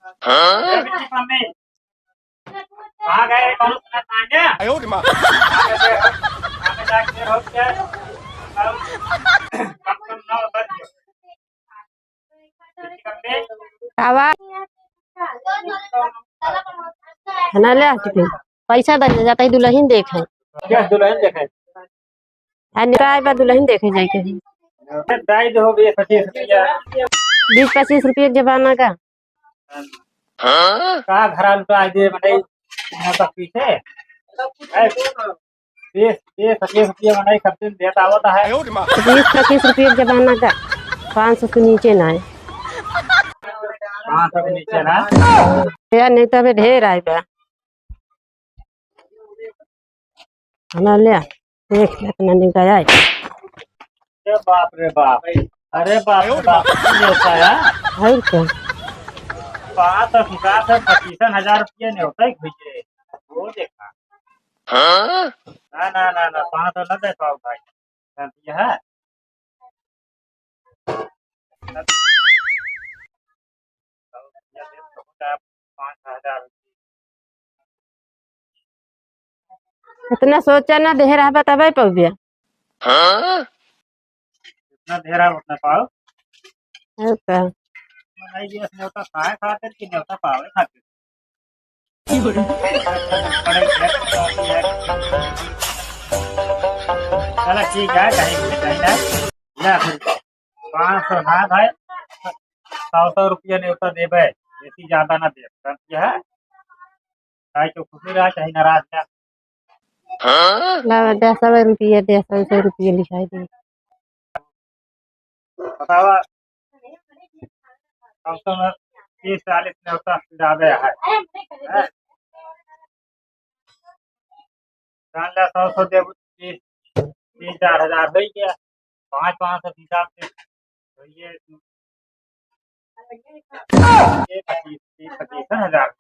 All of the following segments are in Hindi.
बिट्टी मम्मी कहाँ गए? कौन सुना तांगे? आयो रे माँ। आगे जाके हो क्या? कम कम 9 बज गए। बिट्टी मम्मी आवा खाना ले आती पैसा दे जाता है दुल्हन देखे क्या दुल्हन देखे? निकाय बा दुल्हन देखे जाके दाई दो भी 25 रुपया 20-25 रुपये के जमाना का कहाँ घरा लुटा दे बनाई ना तक पीछे 20-25 रुपया बनाई सब दिन देता होता है 20-25 रुपये के जमाना का 500 से नीचे ना है हाँ सब नीचे ना या नहीं तो अभी ढेर आए बा खाना ले देख इतना निकाय आए अरे बाप रे बाप अरे बाप रे बाप ये होता है और क्या 25,000 रुपये नहीं होता है भैया वो देखा ना ना ना ना 500 न दे पाओ भाई ये है 5,000 इतना सोचा ना ढेर है बताबे पौबिया जितना ढेरा उतना पाओ और क्या नहीं ये न्योता खाए खातिर कि न्योता पावे खातिर चलो ठीक है कहीं भी चाहिए या फिर 500 ना भाई 100 रुपया न्योता देवे बेसी ज्यादा ना दे यह है चाहे तो खुशी रहा चाहे नाराज रहा ला 10 रुपये 100 रुपये लिखाई दे बतावा कम से कम 30-40 न्योता ज्यादा है जान लिया 100 दे 3-4 हजार हो गया 500 हिसाब से तो ये 25,000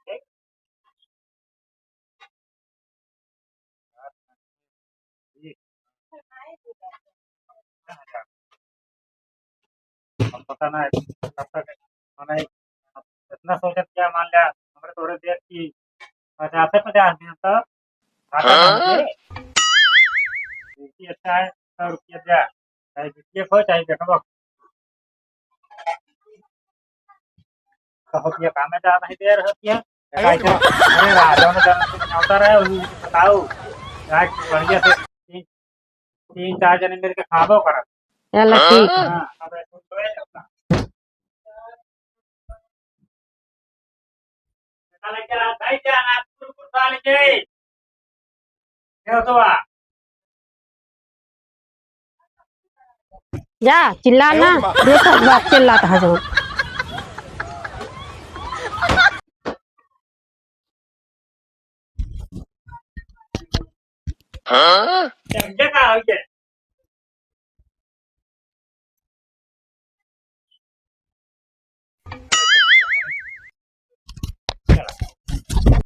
पता ना कब तक मैंने इतना सोचा क्या मान लिया हमारे थोड़े देर की 50 दिन तक खाता ना अच्छा है 100 रुपया दिया चाहे वित्तीय हो चाहे देखो कहो कि काम में जा नहीं दे रही है अरे राजा ने होता रहे बताओ बढ़िया से 3-4 जने मिलकर खाबो करा चलो ठीक है हाँ अब ऐसे तो है अपना क्या भाई क्या ना कुरकुर खा लीजिए क्या तो जा चिल्लाना देखो बात चिल्लाता है जो क्या हो गया